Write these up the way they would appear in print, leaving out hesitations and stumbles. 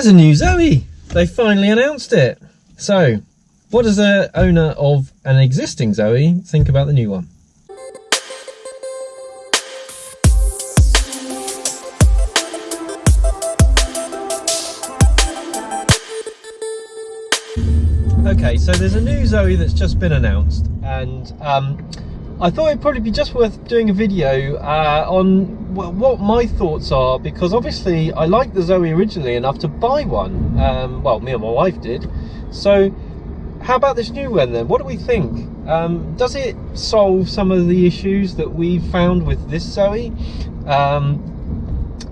There's a new Zoe. They finally announced it. So, what does the owner of an existing Zoe think about the new one? Okay, so there's a new Zoe that's just been announced, and I thought it'd probably be just worth doing a video on what my thoughts are, because obviously I liked the Zoe originally enough to buy one. Well, me and my wife did. So how about this new one then? What do we think? Does it solve some of the issues that we've found with this Zoe?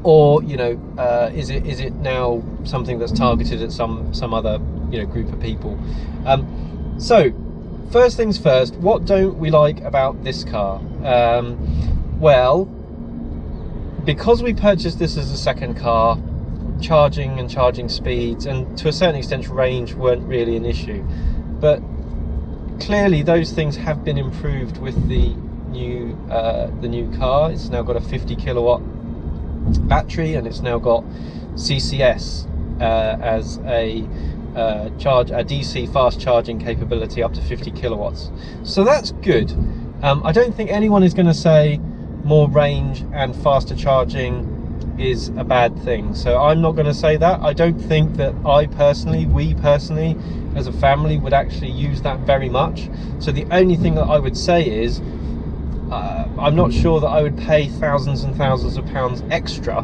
Or, you know, is it now something that's targeted at some other, you know, group of people? So first things first, what don't we like about this car? Well, because we purchased this as a second car, charging and charging speeds and to a certain extent range weren't really an issue, but clearly those things have been improved with the new car. It's now got a 50 kilowatt battery, and it's now got CCS as a DC fast charging capability up to 50 kilowatts. So that's good. I don't think anyone is going to say more range and faster charging is a bad thing. So I'm not going to say that. I don't think that we personally as a family would actually use that very much. So the only thing that I would say is I'm not sure that I would pay thousands and thousands of pounds extra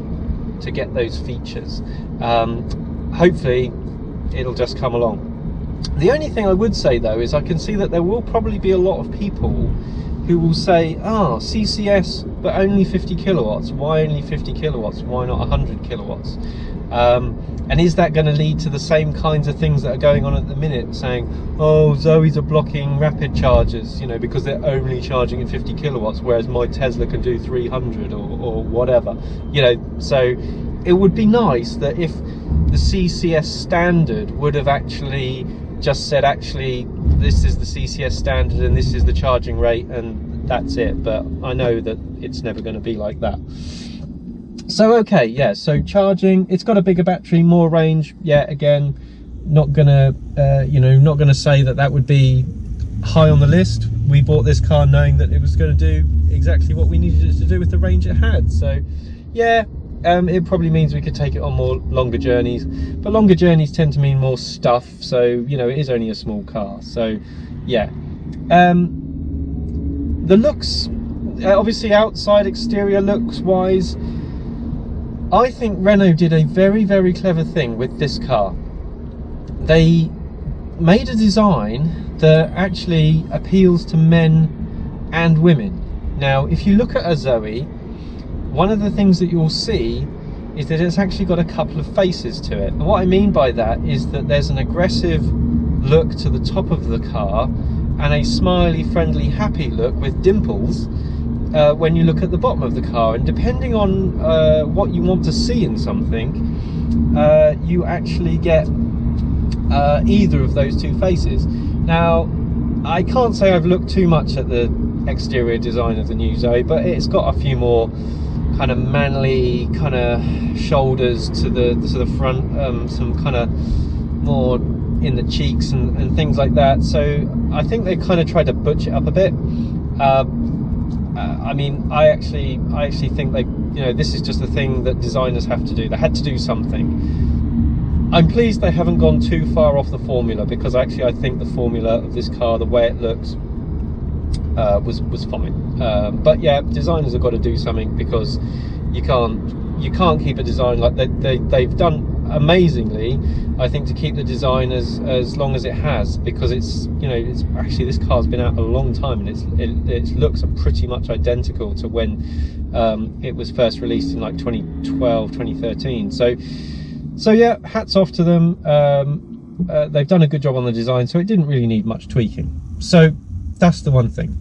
to get those features. Hopefully it'll just come along. The only thing I would say though is I can see that there will probably be a lot of people who will say, CCS but only 50 kilowatts, why only 50 kilowatts, why not 100 kilowatts? And is that going to lead to the same kinds of things that are going on at the minute, saying, oh, Zoes are blocking rapid chargers, you know, because they're only charging at 50 kilowatts, whereas my Tesla can do 300 or whatever, you know. So it would be nice that if the CCS standard would have actually just said, actually, this is the CCS standard and this is the charging rate and that's it. But I know that it's never going to be like that. So okay, yeah, so charging, it's got a bigger battery, more range. Yeah, again, not gonna not gonna say that would be high on the list. We bought this car knowing that it was going to do exactly what we needed it to do with the range it had. So yeah, it probably means we could take it on more longer journeys, but longer journeys tend to mean more stuff, so you know, it is only a small car. So yeah, the looks, obviously outside exterior looks wise, I think Renault did a very, very clever thing with this car. They made a design that actually appeals to men and women. Now, if you look at a Zoe, one of the things that you'll see is that it's actually got a couple of faces to it. And what I mean by that is that there's an aggressive look to the top of the car and a smiley, friendly, happy look with dimples when you look at the bottom of the car. And depending on what you want to see in something, you actually get either of those two faces. Now, I can't say I've looked too much at the exterior design of the new Zoe, but it's got a few more kind of manly kind of shoulders to the front, some kind of more in the cheeks and things like that. So I think they kind of tried to butch it up a bit. I mean, I actually think they, you know, this is just the thing that designers have to do. They had to do something. I'm pleased they haven't gone too far off the formula, because actually I think the formula of this car, the way it looks, was fine. But yeah, designers have got to do something, because you can't keep a design like they've done amazingly, I think, to keep the design as long as it has, because it's, you know, it's actually, this car's been out a long time, and its looks are pretty much identical to when it was first released in like 2012, 2013. So yeah, hats off to them. They've done a good job on the design, so it didn't really need much tweaking. So that's the one thing.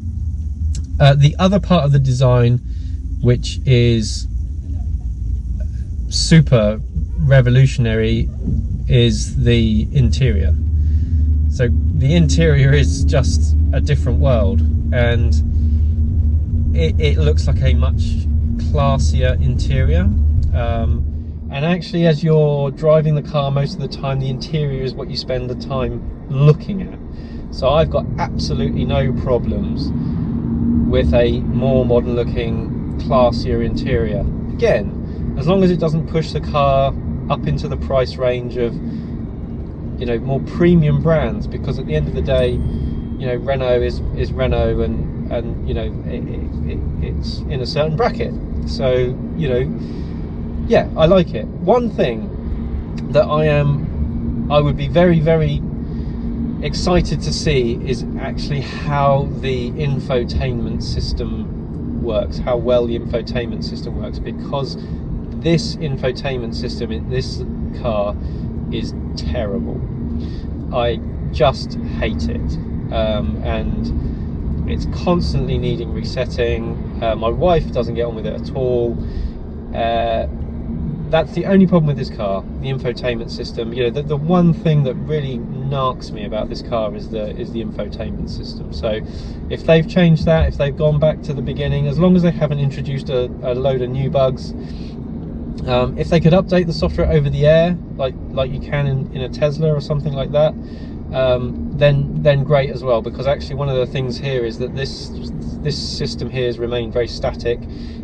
The other part of the design, which is super revolutionary, is the interior. So the interior is just a different world, and it looks like a much classier interior. and actually as you're driving the car most of the time, the interior is what you spend the time looking at. So I've got absolutely no problems with a more modern looking, classier interior. Again, as long as it doesn't push the car up into the price range of, you know, more premium brands, because at the end of the day, you know, Renault is Renault, and you know, it's in a certain bracket. So, you know, yeah, I like it. One thing that I would be very, very excited to see is actually how the infotainment system works, how well the infotainment system works, because this infotainment system in this car is terrible. I just hate it, and it's constantly needing resetting. My wife doesn't get on with it at all. That's the only problem with this car, the infotainment system. You know, the one thing that really narks me about this car is the infotainment system. So if they've changed that, if they've gone back to the beginning, as long as they haven't introduced a load of new bugs, if they could update the software over the air, like you can in a Tesla or something like that, then great as well. Because actually one of the things here is that this system here has remained very static.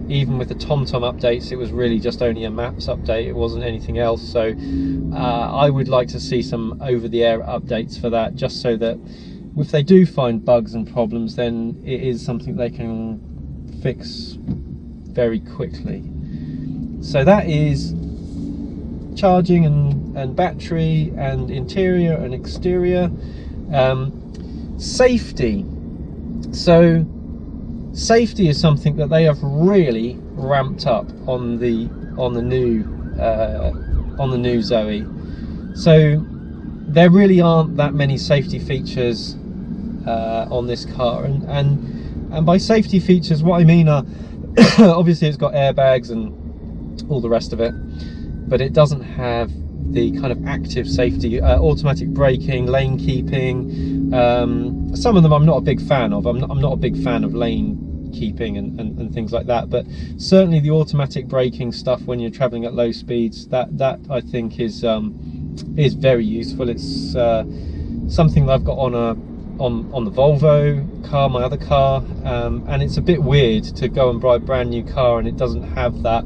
Even with the TomTom updates, it was really just only a maps update, it wasn't anything else. So I would like to see some over-the-air updates for that, just so that if they do find bugs and problems, then it is something they can fix very quickly. So that is charging and battery and interior and exterior. Safety. So safety is something that they have really ramped up on the new Zoe. So there really aren't that many safety features on this car, and by safety features what I mean are obviously it's got airbags and all the rest of it, but it doesn't have the kind of active safety, automatic braking, lane keeping. Some of them I'm not a big fan of. I'm not a big fan of lane keeping and things like that, but certainly the automatic braking stuff when you're traveling at low speeds, that I think is very useful. It's something that I've got on the Volvo car, my other car, and it's a bit weird to go and buy a brand new car and it doesn't have that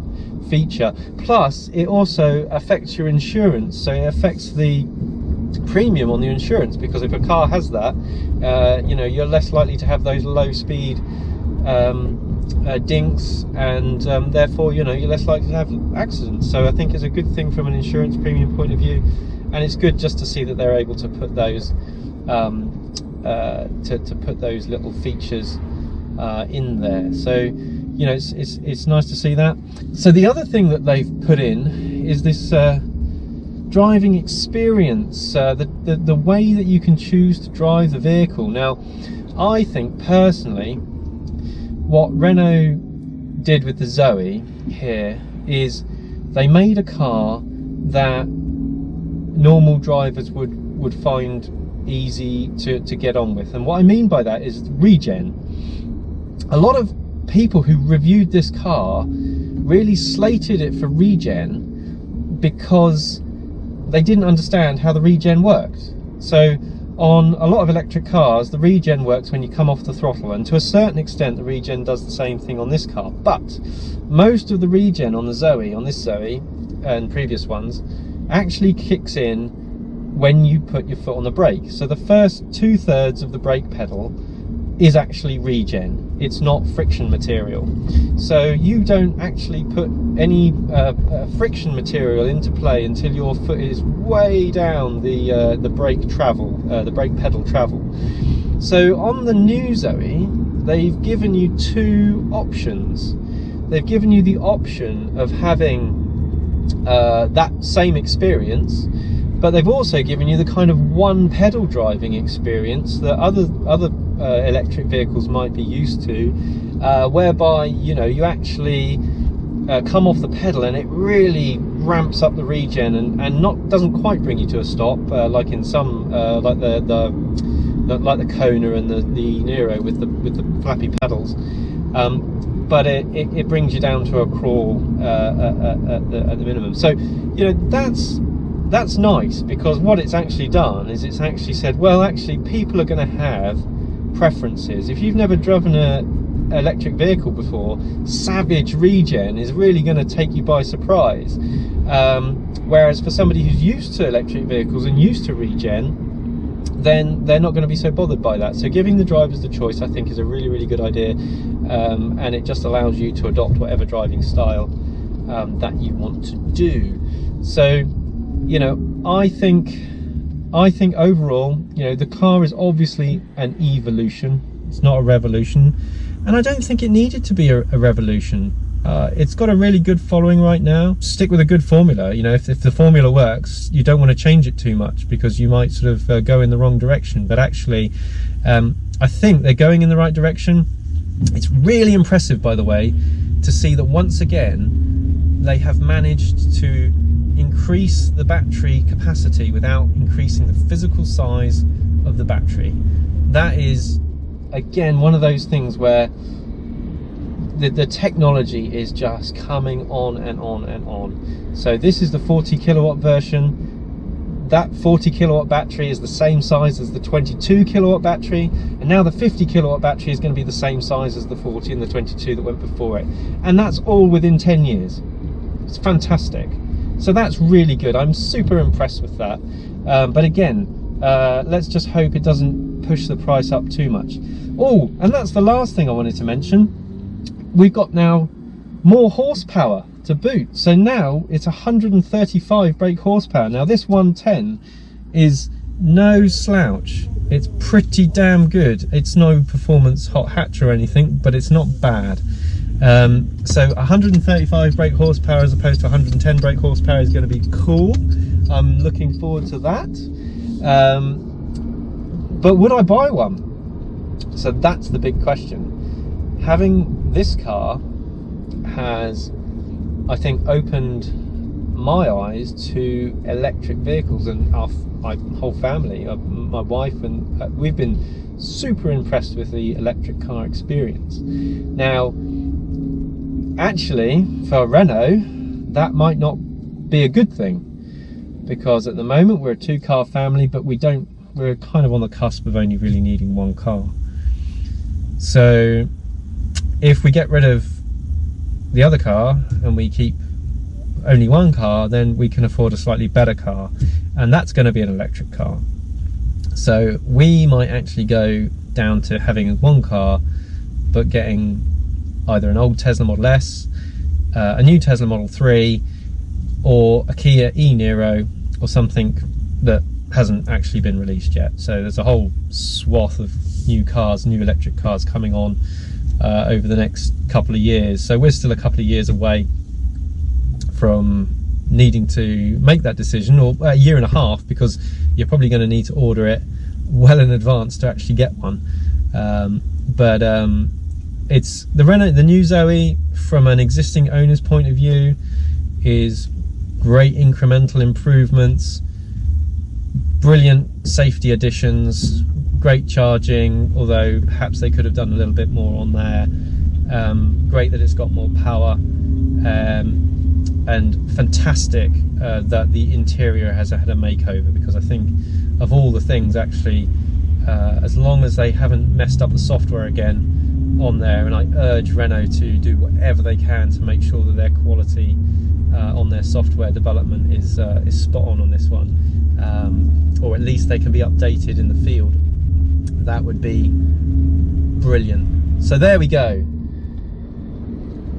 feature. Plus it also affects your insurance, so it affects the premium on the insurance, because if a car has that, you know, you're less likely to have those low speed dinks, and therefore, you know, you're less likely to have accidents. So I think it's a good thing from an insurance premium point of view, and it's good just to see that they're able to put those to put those little features in there. So, you know, it's nice to see that. So the other thing that they've put in is this driving experience, the way that you can choose to drive the vehicle. Now, I think personally, what Renault did with the Zoe here is they made a car that normal drivers would find easy to get on with. And what I mean by that is regen. A lot of people who reviewed this car really slated it for regen because they didn't understand how the regen worked. So on a lot of electric cars, the regen works when you come off the throttle, and to a certain extent the regen does the same thing on this car, but most of the regen on the Zoe, on this Zoe and previous ones, actually kicks in when you put your foot on the brake. So the first 2/3 of the brake pedal is actually regen. It's not friction material. So you don't actually put any friction material into play until your foot is way down the brake travel, the brake pedal travel. So on the new Zoe, they've given you two options. They've given you the option of having that same experience, but they've also given you the kind of one pedal driving experience that other electric vehicles might be used to, whereby, you know, you actually come off the pedal and it really ramps up the regen and doesn't quite bring you to a stop, like in some like the Kona and the Nero with the flappy pedals. but it brings you down to a crawl at the minimum. So, you know, that's nice, because what it's actually done is it's actually said, well, actually people are going to have preferences. If you've never driven an electric vehicle before, savage regen is really going to take you by surprise. Whereas for somebody who's used to electric vehicles and used to regen, then they're not going to be so bothered by that. So giving the drivers the choice, I think, is a really, really good idea, and it just allows you to adopt whatever driving style that you want to do. So, you know, I think overall, you know, the car is obviously an evolution. It's not a revolution, and I don't think it needed to be a revolution. It's got a really good following right now. Stick with a good formula. You know, if the formula works, you don't want to change it too much, because you might sort of go in the wrong direction. But actually, I think they're going in the right direction. It's really impressive, by the way, to see that once again they have managed to increase the battery capacity without increasing the physical size of the battery. That is, again, one of those things where the technology is just coming on and on and on. So this is the 40 kilowatt version. That 40 kilowatt battery is the same size as the 22 kilowatt battery, and now the 50 kilowatt battery is going to be the same size as the 40 and the 22 that went before it, and that's all within 10 years. It's fantastic. So that's really good. I'm super impressed with that. But again, let's just hope it doesn't push the price up too much. Oh, and that's the last thing I wanted to mention. We've got now more horsepower to boot. So now it's 135 brake horsepower. Now this 110 is no slouch. It's pretty damn good. It's no performance hot hatch or anything, but it's not bad. So 135 brake horsepower as opposed to 110 brake horsepower is going to be cool. I'm looking forward to that. But would I buy one? So that's the big question. Having this car has, I think, opened my eyes to electric vehicles, and my whole family, my wife, and we've been super impressed with the electric car experience. Now, actually, for Renault, that might not be a good thing, because at the moment we're a two-car family, but we're kind of on the cusp of only really needing one car. So if we get rid of the other car and we keep only one car, then we can afford a slightly better car, and that's going to be an electric car. So we might actually go down to having one car, but getting either an old Tesla Model S, a new Tesla Model 3, or a Kia e-Niro, or something that hasn't actually been released yet. So there's a whole swath of new cars, new electric cars coming on over the next couple of years. So we're still a couple of years away from needing to make that decision, or a year and a half, because you're probably going to need to order it well in advance to actually get one. It's the Renault, the new Zoe, from an existing owner's point of view, is great incremental improvements, brilliant safety additions, great charging, although perhaps they could have done a little bit more on there. Great that it's got more power, and fantastic that the interior has had a makeover, because I think of all the things, actually, as long as they haven't messed up the software again on there, and I urge Renault to do whatever they can to make sure that their quality on their software development is spot on this one, or at least they can be updated in the field. That would be brilliant. So there we go.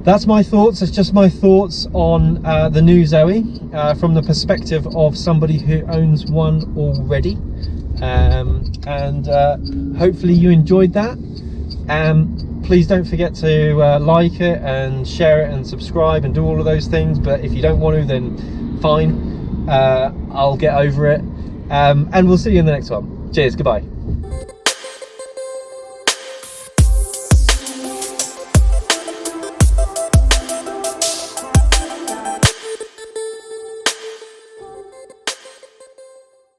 That's my thoughts. It's just my thoughts on the new Zoe from the perspective of somebody who owns one already, and hopefully you enjoyed that. Please don't forget to like it and share it and subscribe and do all of those things, but if you don't want to, then fine, I'll get over it, and we'll see you in the next one. Cheers, goodbye.